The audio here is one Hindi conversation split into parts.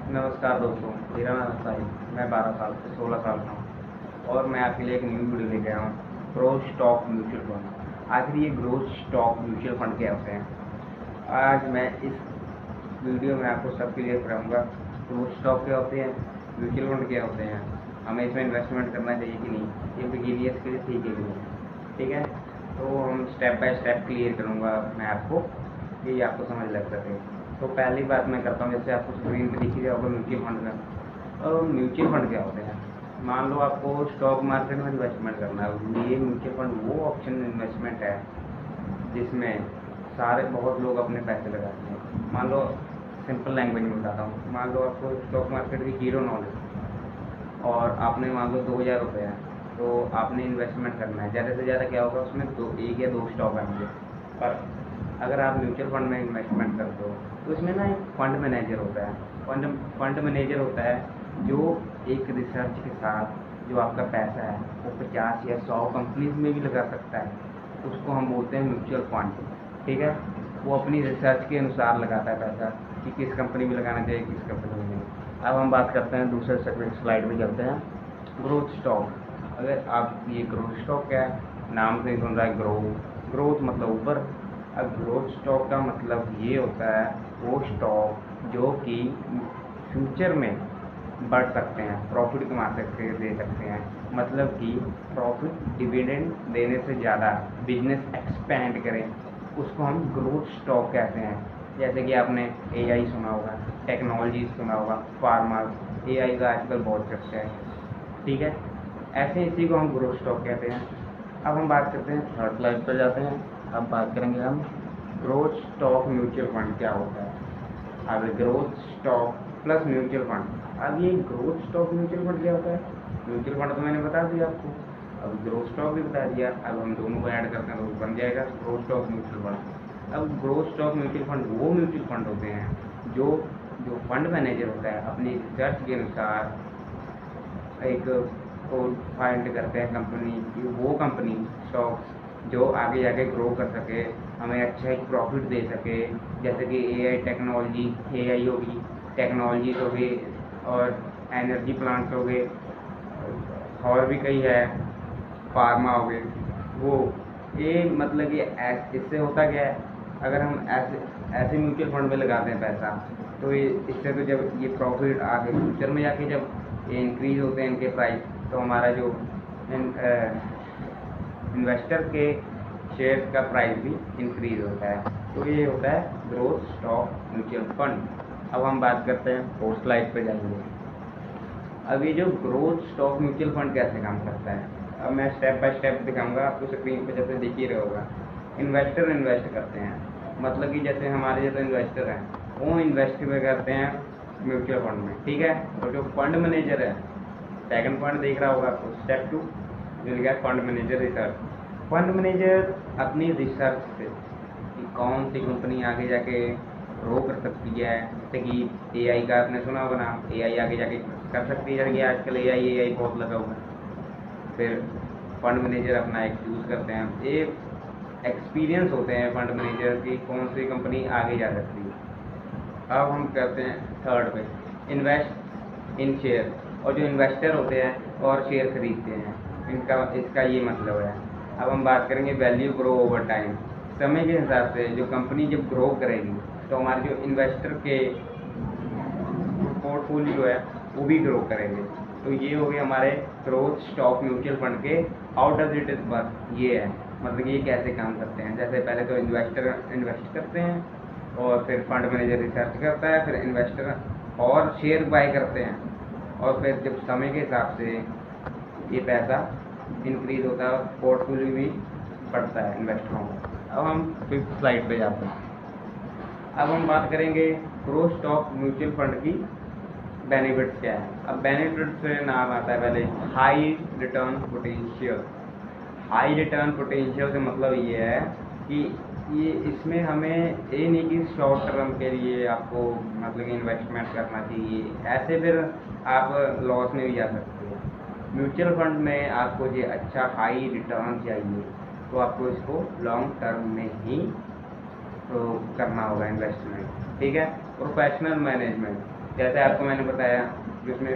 नमस्कार दोस्तों, मेरा नाम है साहिल। मैं 12 साल से 16 साल का हूँ और मैं आपके लिए एक न्यू वीडियो लेके आया हूँ, ग्रोथ स्टॉक म्यूचुअल फंड। आखिर ये ग्रोथ स्टॉक म्यूचुअल फंड क्या होते हैं, आज मैं इस वीडियो में आपको सब क्लियर कराऊंगा। ग्रोथ स्टॉक क्या होते हैं, म्यूचुअल फंड क्या होते हैं, हमें इसमें इन्वेस्टमेंट करना चाहिए कि नहीं, ये बिगिनियर्स के लिए ठीक है कि नहीं। ठीक है, तो हम स्टेप बाय स्टेप क्लियर करूँगा मैं आपको, कि आपको समझ लग सके। तो पहली बात मैं करता हूँ, जैसे आपको स्क्रीन पे दिख ही होगा म्यूचुअल फंड का। और म्यूचुअल फंड क्या होते हैं, मान लो आपको स्टॉक मार्केट में इन्वेस्टमेंट करना है। ये म्यूचुअल फंड वो ऑप्शन इन्वेस्टमेंट है जिसमें बहुत लोग अपने पैसे लगाते हैं। मान लो सिंपल लैंग्वेज में बताता हूँ, मान लो आपको स्टॉक मार्केट की जीरो नॉलेज और आपने मान लो 2000 रुपये है, तो आपने इन्वेस्टमेंट करना है। ज़्यादा से ज़्यादा क्या होगा उसमें, एक या दो स्टॉक आएंगे। पर अगर आप म्यूचुअल फंड में इन्वेस्टमेंट करते हो तो इसमें ना एक फंड मैनेजर होता है। फंड मैनेजर होता है जो एक रिसर्च के साथ जो आपका पैसा है वो 50 या 100 कंपनीज में भी लगा सकता है। उसको हम बोलते हैं म्यूचुअल फंड। ठीक है, वो अपनी रिसर्च के अनुसार लगाता है पैसा कि किस कंपनी में लगाना चाहिए, किस कंपनी में नहीं। अब हम बात करते हैं दूसरे सेगमेंट, स्लाइड में चलते हैं। ग्रोथ स्टॉक, अगर आप ये ग्रोथ स्टॉक क्या है, नाम से ही सुन रहा है ग्रोथ मतलब ऊपर। अब ग्रोथ स्टॉक का मतलब ये होता है वो स्टॉक जो कि फ्यूचर में बढ़ सकते हैं, प्रॉफिट कमा सकते हैं, दे सकते हैं। मतलब कि प्रॉफिट डिविडेंड देने से ज़्यादा बिजनेस एक्सपेंड करें, उसको हम ग्रोथ स्टॉक कहते हैं। जैसे कि आपने एआई सुना होगा, टेक्नोलॉजी सुना होगा, फार्मा, एआई का आजकल बहुत चर्चा है। ठीक है, ऐसे इसी को हम ग्रोथ स्टॉक कहते हैं। अब हम बात करते हैं, थर्ड स्लाइड पर जाते हैं। अब बात करेंगे हम ग्रोथ स्टॉक म्यूचुअल फंड क्या होता है। अब growth stock plus mutual fund. अब ये ग्रोथ स्टॉक म्यूचुअल फंड क्या होता है, म्यूचुअल फंड तो मैंने बता दिया आपको, अब ग्रोथ स्टॉक भी बता दिया। अब हम दोनों को ऐड करते हैं तो बन जाएगा ग्रोथ स्टॉक म्यूचुअल फंड। अब ग्रोथ स्टॉक म्यूचुअल फंड वो म्यूचुअल फंड होते हैं जो फंड मैनेजर होता है अपनी रिसर्च के अनुसार एक को फाइंड करते हैं कंपनी की, वो कंपनी स्टॉक्स जो आगे जाके ग्रो कर सके, हमें अच्छा एक प्रॉफिट दे सके। जैसे कि एआई टेक्नोलॉजी, एआई होगी, टेक्नोलॉजी हो गई, और एनर्जी प्लांट्स हो गए, और भी कई है, फार्मा हो गए। वो ये मतलब कि इससे होता क्या है, अगर हम ऐसे म्यूचुअल फंड में लगाते हैं पैसा, तो ये इससे तो जब ये प्रॉफिट आगे फ्यूचर में जाके जब ये इंक्रीज होते हैं इनके प्राइस, तो हमारा जो इन्वेस्टर के शेयर का प्राइस भी इंक्रीज होता है। तो ये होता है ग्रोथ स्टॉक म्यूचुअल फंड। अब हम बात करते हैं, फोर्थ स्लाइड पे जाएंगे। अब ये जो ग्रोथ स्टॉक म्यूचुअल फंड कैसे काम करता है, अब मैं स्टेप बाय स्टेप दिखाऊंगा आपको स्क्रीन पे, जैसे दिख ही रहा होगा। इन्वेस्टर इन्वेस्ट करते हैं, मतलब कि जैसे हमारे जैसे इन्वेस्टर हैं वो इन्वेस्ट में करते हैं म्यूचुअल फंड में। ठीक है, और जो फंड मैनेजर है, सेकंड पॉइंट देख रहा होगा आपको, स्टेप 2 जो लिखा है fund manager research. Fund manager अपनी रिसर्च से कि कौन सी कंपनी आगे जाके ग्रो कर सकती है, जैसे कि एआई का आपने सुना होगा ना, एआई आगे जाके कर सकती है, कि आजकल एआई बहुत लगा हुआ है। फिर फंड मैनेजर अपना एक चूज़ करते हैं, ये एक्सपीरियंस होते हैं फंड मैनेजर की कौन सी कंपनी आगे जा सकती है। अब हम कहते हैं थर्ड पे, इन्वेस्ट इन शेयर। और जो इन्वेस्टर होते हैं और शेयर खरीदते हैं, इसका ये मतलब है। अब हम बात करेंगे वैल्यू ग्रो ओवर टाइम। समय के हिसाब से जो कंपनी जब ग्रो करेगी तो हमारे जो इन्वेस्टर के पोर्टफोलियो है वो भी ग्रो करेंगे। तो ये हो गए हमारे ग्रोथ स्टॉक म्यूचुअल फंड के how does it is work. ये है मतलब ये कैसे काम करते हैं। जैसे पहले तो इन्वेस्टर इन्वेस्ट करते हैं, और फिर फंड मैनेजर रिसर्च करता है, फिर इन्वेस्टर और शेयर बाय करते हैं, और फिर जब समय के हिसाब से ये पैसा इंक्रीज होता है, पोर्टफोलियो भी बढ़ता है इन्वेस्टरों का। अब हम फिफ्थ स्लाइड पे जाते हैं। अब हम बात करेंगे growth stock mutual fund key benefits क्या है। अब बेनिफिट्स से नाम आता है पहले, high return potential. High return potential से मतलब ये है कि ये इसमें हमें ये नहीं कि शॉर्ट टर्म के लिए आपको मतलब कि इन्वेस्टमेंट करना चाहिए, ऐसे फिर आप लॉस में भी जा सकते हैं। म्यूचुअल फंड में आपको ये अच्छा हाई रिटर्न चाहिए, तो आपको इसको लॉन्ग टर्म में ही तो करना होगा इन्वेस्टमेंट। ठीक है, प्रोफेशनल मैनेजमेंट। जैसे आपको मैंने बताया जिसमें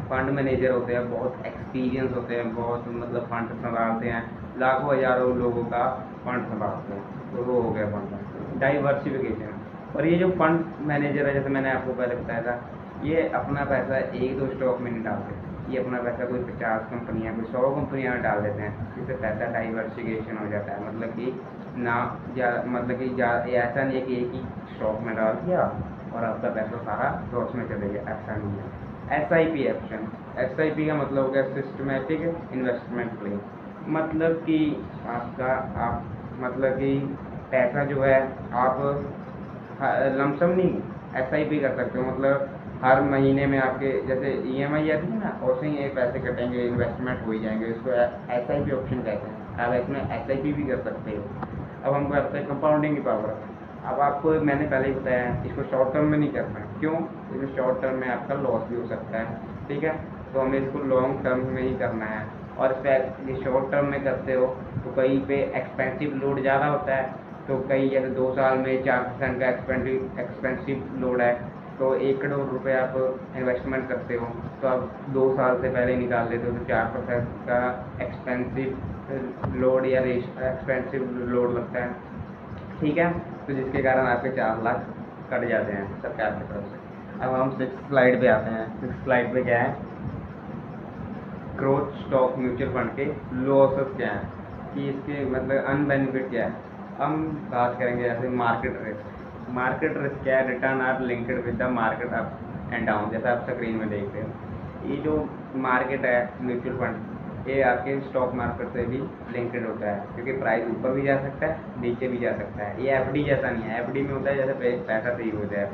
फंड मैनेजर होते हैं, बहुत एक्सपीरियंस होते हैं, बहुत मतलब फंड संभालते हैं, लाखों हज़ारों लोगों का फंड संभालते हैं, तो वो हो गया फंड डाइवर्सिफिकेशन। और ये जो फंड मैनेजर है, जैसे मैंने आपको पहले बताया था, ये अपना पैसा एक दो स्टॉक में नहीं डालते, ये अपना पैसा कोई 50 कंपनियाँ कोई 100 कंपनियाँ में डाल देते हैं, जिससे पैसा डाइवर्सिफिकेशन हो जाता है। मतलब कि मतलब कि ऐसा नहीं है कि एक ही स्टॉक में डाल दिया और आपका पैसा सारा लॉस में चले गया, ऐसा नहीं है। SIP ऑप्शन, SIP का मतलब हो गया सिस्टमेटिक इन्वेस्टमेंट प्लान। मतलब कि आप मतलब कि पैसा जो है आप लमसम नहीं SIP कर सकते हो, मतलब हर महीने में आपके जैसे EMI आती है ना, वैसे ही ये पैसे कटेंगे, इन्वेस्टमेंट हो ही जाएंगे, इसको SIP ऑप्शन कहते हैं। आप इसमें SIP भी कर सकते हो। अब हम करते हैं कंपाउंडिंग की पावर। अब आपको मैंने पहले ही बताया है, इसको शॉर्ट टर्म में नहीं करना है। क्यों? क्योंकि शॉर्ट टर्म में आपका लॉस भी हो सकता है, ठीक है। तो हमें इसको लॉन्ग टर्म में ही करना है। और ये शॉर्ट टर्म में करते हो तो कहीं पे एक्सपेंसिव लोड ज़्यादा होता है, तो कई जैसे 2 साल में 4% का एक्सपेंसिव लोड है, तो 1 करोड़ रुपये आप इन्वेस्टमेंट करते हो, तो आप 2 साल से पहले निकाल लेते हो, तो 4% का एक्सपेंसिव लोड या एक्सपेंसिव लोड लगता है, ठीक है। तो जिसके कारण आपके 4 लाख कट जाते हैं सरकार की तरफ से। अब हम 6th स्लाइड पे आते हैं। 6th स्लाइड पे क्या है, ग्रोथ स्टॉक म्यूचुअल फंड के लॉसेस क्या हैं, कि इसके मतलब अनबेनिफिट क्या है। हम बात करेंगे जैसे मार्केट रिस्क। मार्केट रिस्क क्या है, return are linked with the market up and down, जैसा आप स्क्रीन में देखते हो। ये जो मार्केट है म्यूचुअल फंड, ये आपके स्टॉक मार्केट से भी लिंक्ड होता है, क्योंकि प्राइस ऊपर भी जा सकता है, नीचे भी जा सकता है। ये FD जैसा नहीं है। FD में होता है जैसे पैसा सही हो जाए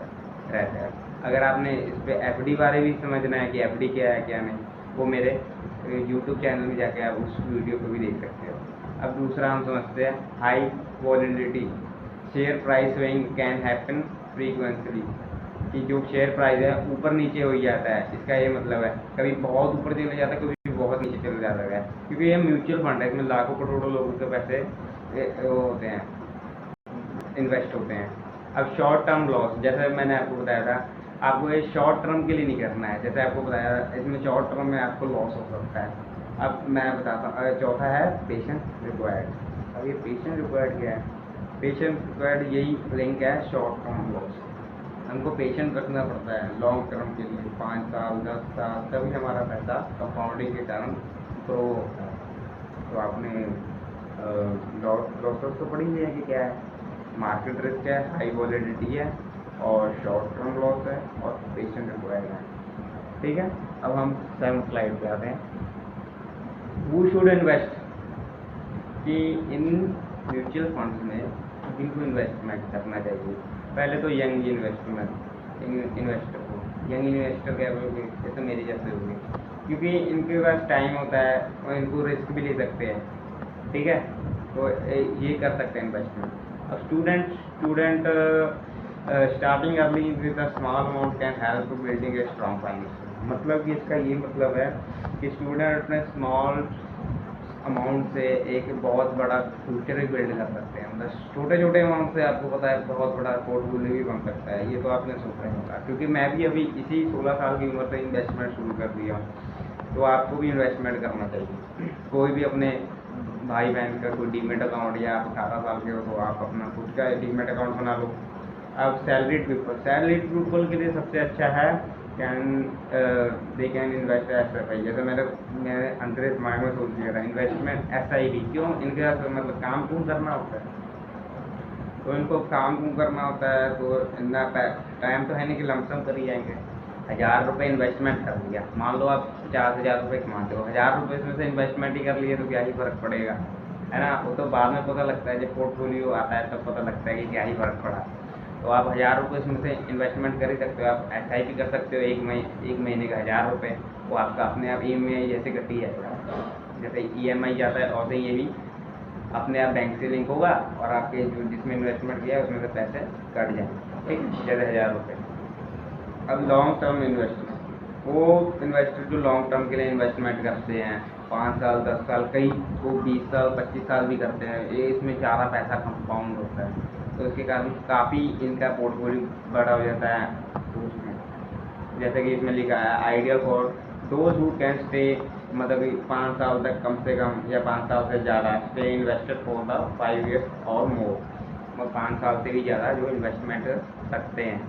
रहता है। अगर आपने इस पर FD बारे भी समझना है कि FD क्या है क्या नहीं, वो मेरे YouTube चैनल में जाके आप उस वीडियो को भी देख सकते हो। अब दूसरा हम समझते हैं high volatility. Share price swing can happen frequently, कि जो शेयर प्राइस है ऊपर नीचे हो ही जाता है। इसका ये मतलब है कभी बहुत ऊपर चले जाता है, कभी बहुत नीचे चले जाता है, क्योंकि ये म्यूचुअल फंड है, इसमें लाखों करोड़ों लोगों के पैसे वो होते हैं, इन्वेस्ट होते हैं। अब शॉर्ट टर्म लॉस, जैसे मैंने आपको बताया था, आपको ये शॉर्ट टर्म के लिए नहीं करना है। जैसे आपको बताया इसमें शॉर्ट टर्म में आपको लॉस हो सकता है। अब मैं बताता हूँ। चौथा है पेशेंस रिक्वायर्ड। अब ये पेशेंस रिक्वायर्ड क्या है, पेशेंस रिक्वायर्ड यही लिंक है शॉर्ट टर्म लॉस। हमको पेशेंस रखना पड़ता है लॉन्ग टर्म के लिए, 5 साल 10 साल, तभी हमारा पैसा कंपाउंडिंग के कारण ग्रो होता है। तो आपने लॉसेस तो पढ़ी है कि क्या है, मार्केट रिस्क है, हाई वॉलेटिलिटी है, और शॉर्ट टर्म लॉस है, और पेशेंस रिक्वायर्ड है, ठीक है। अब हम 7th स्लाइड पे आते हैं। हु शुड इन्वेस्ट, कि इन म्यूचुअल फंड्स में किनको इन्वेस्टमेंट करना चाहिए। पहले तो यंग इन्वेस्टर को, यंग इन्वेस्टर क्या होंगे, जैसे मेरे जैसे होंगे, क्योंकि इनके पास टाइम होता है और इनको रिस्क भी ले सकते हैं, ठीक है। तो ये कर सकते हैं इन्वेस्टमेंट। अब student starting early with a small amount can help to building a strong finance. मतलब कि इसका ये मतलब है कि स्टूडेंट अपने स्मॉल अमाउंट से एक बहुत बड़ा फ्यूचर भी बिल्ड कर सकते हैं। मतलब छोटे छोटे अमाउंट से आपको पता है बहुत बड़ा पोर्टफोलियो भी बन सकता है। ये तो आपने सोचा ही होगा, क्योंकि मैं भी अभी इसी 16 साल की उम्र से इन्वेस्टमेंट शुरू कर दिया हूँ। तो आपको भी इन्वेस्टमेंट करना चाहिए। कोई भी अपने भाई बहन का कोई डीमेट अकाउंट, या आप 18 साल के हो तो आप अपना खुद का डीमेट अकाउंट बना लो। अब सैलरीड पीपल के लिए सबसे अच्छा है दे कैन इन्वेस्ट SIP। जैसे मैंने अंतरिक्ष दिमाग में सोच लिया था इन्वेस्टमेंट SIP। क्यों? इनके पास मतलब काम क्यों करना होता है, तो इनको काम क्यों करना होता है, तो इतना टाइम तो है नहीं कि लमसम कर ही जाएंगे। 1000 रुपये इन्वेस्टमेंट कर लिया, मान लो आप 50,000 रुपये कमाते हो, 1000 रुपये इसमें से इन्वेस्टमेंट ही कर लिए तो क्या ही फ़र्क पड़ेगा, है ना। वो तो बाद में पता लगता है, जब पोर्टफोलियो आता है तब पता लगता है कि क्या ही फ़र्क पड़ा। तो आप 1000 रुपये इसमें से इन्वेस्टमेंट कर ही सकते हो। आप SIP कर सकते हो, एक महीने का 1000 रुपये, वो आपका अपने आप EMI जैसे कटी जाएगा। जैसे EMI जाता है और ये भी अपने आप बैंक से लिंक होगा, और आपके जो जिसमें इन्वेस्टमेंट किया है उसमें से पैसे कट जाएंगे, ठीक, जैसे 1000 रुपये। अब लॉन्ग टर्म इन्वेस्टमेंट, वो इन्वेस्टर जो लॉन्ग टर्म के लिए इन्वेस्टमेंट करते हैं, 5 साल 10 साल, कई वो 20 साल 25 साल भी करते हैं। ये इसमें ज़्यादा पैसा कंपाउंड होता है, तो इसके कारण काफ़ी इनका पोर्टफोलियो बड़ा हो जाता है। तो उसमें जैसे कि इसमें लिखा है ideal for those who can stay, मतलब कि 5 साल तक कम से कम या 5 साल से ज़्यादा stay invested for the 5 years और मोर, मतलब 5 साल से भी ज़्यादा जो इन्वेस्टमेंट सकते हैं।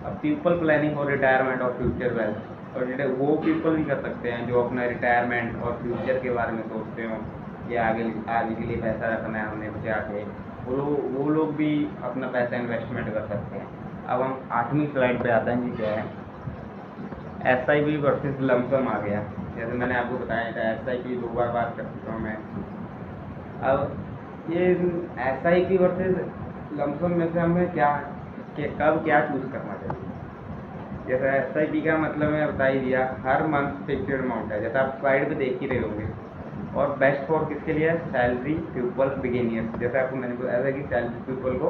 अब पीपल प्लानिंग फॉर रिटायरमेंट और फ्यूचर वेल्थ, और वो पीपल भी कर सकते हैं जो अपना रिटायरमेंट और फ्यूचर के बारे में सोचते हो कि आगे आगे के लिए पैसा रखना है हमने बचा के, वो लोग भी अपना पैसा इन्वेस्टमेंट कर सकते हैं। अब हम 8वीं स्लाइड पे आते हैं जी, क्या है SIP वर्सेस लमसम आ गया। जैसे मैंने आपको बताया था SIP 2 बार बात कर चुका हूँ मैं। अब ये SIP वर्सेस लमसम में से हमें कब क्या चूज़ करना चाहिए। जैसे SIP का मतलब मैं बता ही दिया, हर मंथ फिक्स्ड अमाउंट है, जैसा आप स्लाइड पे देख ही रहे होंगे। और बेस्ट फॉर किसके लिए है, सैलरी पीपल बिगिनियर्स। जैसे आपको मैंने बताया था कि सैलरी पीपल को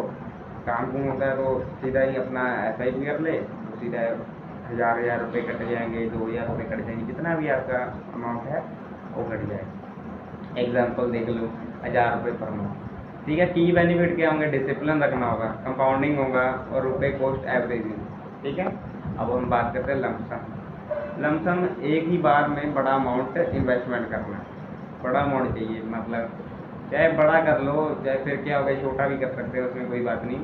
काम कुम होता है तो सीधा ही अपना SIP कर ले, तो सीधा 1000 रुपये कट जाएंगे, 2000 रुपये कट जाएंगे, जितना भी आपका अमाउंट है वो कट जाएगा। एग्जाम्पल देख लो, 1000 रुपये पर मंथ, ठीक है। की बेनिफिट क्या होंगे, डिसिप्लिन रखना होगा, कंपाउंडिंग होगा और रुपये कॉस्ट एवरेजिंग, ठीक है। अब हम बात करते हैं लमसम। लमसम एक ही बार में बड़ा अमाउंट इन्वेस्टमेंट करना, बड़ा अमाउंट चाहिए, मतलब चाहे बड़ा कर लो चाहे फिर क्या होगा छोटा भी कर सकते हो, उसमें कोई बात नहीं,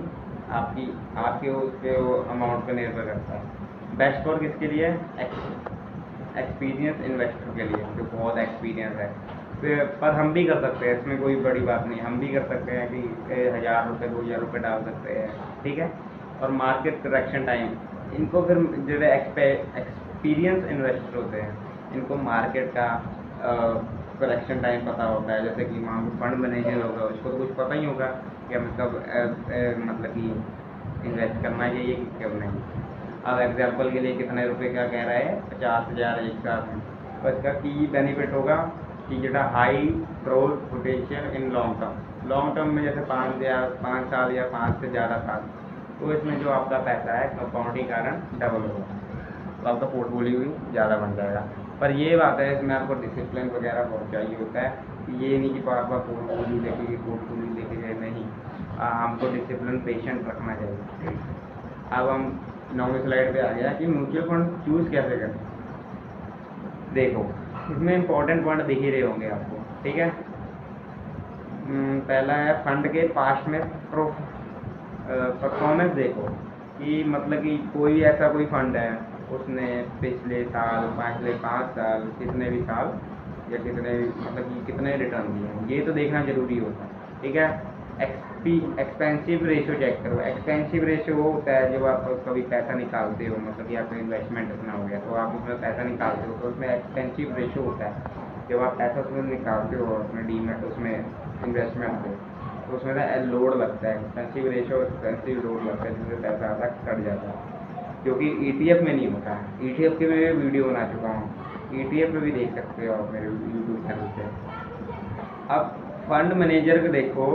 आपके उसके अमाउंट पर निर्भर करता है। बेस्ट फॉर किसके लिए, एक्सपीरियंस इन्वेस्टर के लिए जो बहुत एक्सपीरियंस है, पर हम भी कर सकते हैं, इसमें कोई बड़ी बात नहीं, हम भी कर सकते हैं कि 1000 रुपये 2000 रुपये डाल सकते हैं, ठीक है। और मार्केट करेक्शन टाइम, इनको फिर जो एक्सपीरियंस इन्वेस्टर होते हैं इनको मार्केट का करेक्शन टाइम पता होता है। जैसे कि मान लो फंड मैनेजर होगा, उसको तो कुछ पता ही होगा कि हमें कब मतलब कि इन्वेस्ट करना चाहिए कि कब नहीं। अब एग्जाम्पल के लिए कितने रुपए का कह रहा है, 50,000 एक साल में, तो इसका की बेनिफिट होगा कि जो high growth potential in long term में, जैसे 5 साल या 5 से ज़्यादा साल, तो इसमें जो आपका पैसा है कंपाउंडिंग कारण डबल होगा, तो आपका पोर्टफोलियो भी ज़्यादा बन जाएगा। पर ये बात है इसमें आपको डिसिप्लिन वगैरह बहुत चाहिए होता है, ये नहीं कि बार बार पोर्टफोलियो लेके गए, नहीं, हमको डिसिप्लिन पेशेंट रखना चाहिए। अब हम 9वीं स्लाइड पे आ गया कि म्यूचुअल फंड चूज़ कैसे करें। देखो इसमें इंपॉर्टेंट पॉइंट दिख ही रहे होंगे आपको, ठीक है। पहला है फंड के पास्ट में परफॉर्मेंस देखो, कि मतलब कि कोई ऐसा कोई फंड है उसने पिछले साल 5 साल कितने भी साल या कितने मतलब कि कितने रिटर्न दिए हैं, ये तो देखना जरूरी होता है, ठीक है। एक्सपेंसिव रेशियो चेक करो। एक्सपेंसिव रेशियो वो होता है जब आप कभी पैसा निकालते हो, मतलब कि आपका इन्वेस्टमेंट अपना हो गया तो आप उसमें पैसा निकालते हो, तो उसमें एक्सपेंसिव रेशियो होता है। जब आप पैसा उसमें निकालते हो उसमें डीमेट उसमें इन्वेस्टमेंट से, तो उसमें लोड लगता है, एक्सपेंसिव रेशियो एक्सपेंसिव लोड लगता है, जिससे पैसा आधा कट जाता है, क्योंकि ETF में नहीं होता है। ETF के मैं वीडियो बना चुका हूँ, ETF पे भी देख सकते हो आप मेरे यूट्यूब चैनल पे। अब फंड मैनेजर को देखो,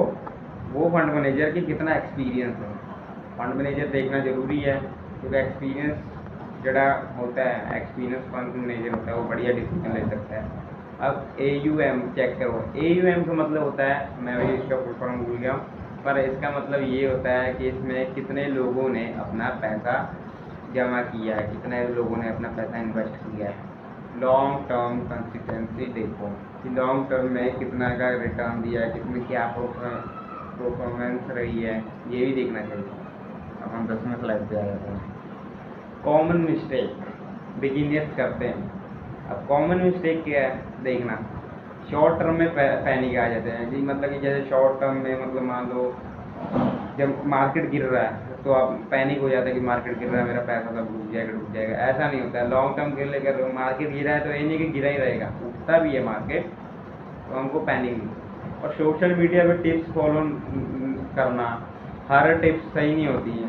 वो फंड मैनेजर की कितना एक्सपीरियंस है, फंड मैनेजर देखना ज़रूरी है, क्योंकि एक्सपीरियंस जड़ा होता है, एक्सपीरियंस फंड मैनेजर होता है, वो बढ़िया डिसीजन ले सकता है। अब AUM चेक करो। AUM का मतलब होता है, मैं भी इसका फुल फॉर्म भूल गया हूँ, पर इसका मतलब ये होता है कि इसमें कितने लोगों ने अपना पैसा जमा किया है, कितने लोगों ने अपना पैसा इन्वेस्ट किया है। लॉन्ग टर्म कंसिस्टेंसी देखो कि लॉन्ग टर्म में कितना का रिटर्न दिया है, कितनी क्या परफॉर्मेंस रही है, ये भी देखना चाहिए। अब हम 10वें स्लाइड पे आ जाते हैं। कॉमन मिस्टेक बिगिनर्स करते हैं। अब कॉमन मिस्टेक क्या है देखना, शॉर्ट टर्म में पैनिक आ जाते हैं जी, मतलब कि जैसे शॉर्ट टर्म में मतलब मान लो जब मार्केट गिर रहा है तो आप पैनिक हो जाता है कि मार्केट गिर रहा है, मेरा पैसा सब डूब जाएगा। ऐसा नहीं होता है। लॉन्ग टर्म के लिए अगर मार्केट गिरा है तो ये नहीं कि गिरा ही रहेगा, उठता भी है मार्केट, तो हमको पैनिक नहीं। और सोशल मीडिया पे टिप्स फॉलो करना, हर टिप्स सही नहीं होती है,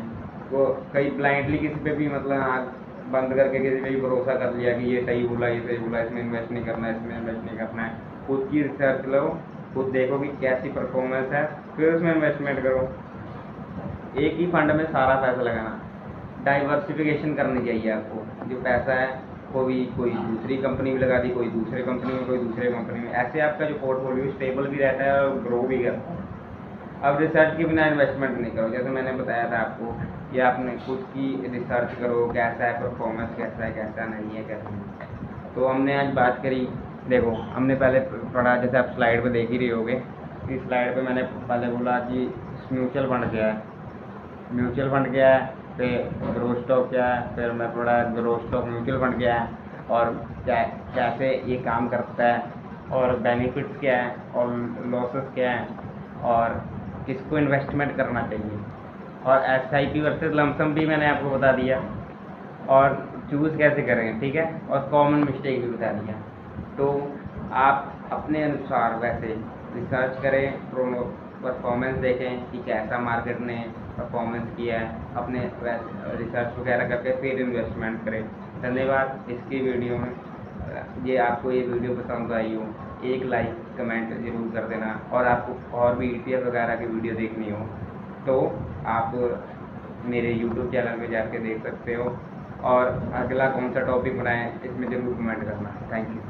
वो कई ब्लाइंडली किसी पे भी मतलब आँख बंद करके किसी पे भी भरोसा कर लिया कि ये सही बोला, इसमें इन्वेस्ट नहीं करना है, इसमें इन्वेस्ट नहीं करना है। खुद की रिसर्च लो, खुद देखो कि कैसी परफॉर्मेंस है, फिर उसमें इन्वेस्टमेंट करो। एक ही फंड में सारा पैसा लगाना, डाइवर्सिफिकेशन करनी चाहिए आपको। जो पैसा है कोई दूसरी कंपनी में लगा दी, कोई दूसरे कंपनी में, कोई दूसरे कंपनी में, ऐसे आपका जो पोर्टफोलियो स्टेबल भी रहता है और ग्रो भी करता है। अब रिसर्च के बिना इन्वेस्टमेंट नहीं करो। जैसे मैंने बताया था आपको कि आपने खुद की रिसर्च करो, कैसा है परफॉर्मेंस, कैसा है, कैसा नहीं है, कैसा नहीं। तो हमने आज बात करी, देखो हमने पहले पढ़ा, जैसे आप स्लाइड पे देख ही रहे होगे, इस स्लाइड पे मैंने पहले बोला कि म्यूचुअल फंड क्या है, म्यूचुअल फंड क्या है, फिर ग्रोथ स्टॉक क्या है, फिर मैं पढ़ा ग्रोथ स्टॉक म्यूचुअल फंड क्या है, और क्या कैसे ये काम करता है, और बेनिफिट्स क्या है, और लॉसेस क्या है, और किसको इन्वेस्टमेंट करना चाहिए, और SIP वर्सेस लमसम भी मैंने आपको बता दिया, और चूज़ कैसे करें, ठीक है, और कॉमन मिस्टेक भी बता दिया। तो आप अपने अनुसार वैसे रिसर्च करें, परफॉर्मेंस देखें कि कैसा मार्केट ने परफॉर्मेंस किया है, अपने रिसर्च वगैरह करके फिर इन्वेस्टमेंट करें। धन्यवाद। इसकी वीडियो में ये आपको ये वीडियो पसंद आई हो, एक लाइक कमेंट ज़रूर कर देना, और आपको और भी ETF वगैरह की वीडियो देखनी हो तो आप मेरे YouTube चैनल पे जाके देख सकते हो, और अगला कौन सा टॉपिक बनाएं इसमें ज़रूर कमेंट करना। Thank you.